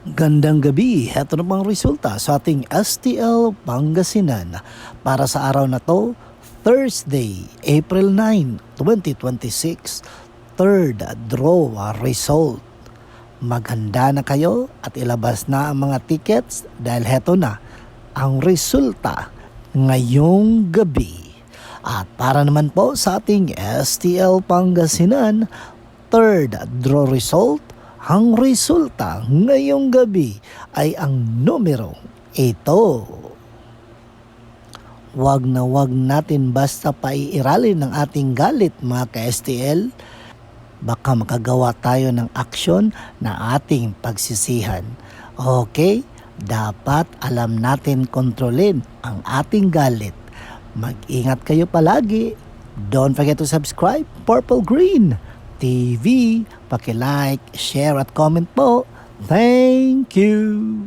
Gandang gabi, heto na pang resulta sa ating STL Pangasinan para sa araw na to, Thursday, April 9, 2026, third draw result. Maghanda na kayo at ilabas na ang mga tickets dahil heto na ang resulta ngayong gabi. At para naman po sa ating STL Pangasinan, third draw result, ang resulta ngayong gabi ay ang numero ito. Wag na wag natin basta paiiralin ng ating galit mga ka-STL. Baka makagawa tayo ng aksyon na ating pagsisihan. Okay? Dapat alam natin kontrolin ang ating galit. Mag-ingat kayo palagi. Don't forget to subscribe Purple Green TV. Paki-like, share at comment po. Thank you!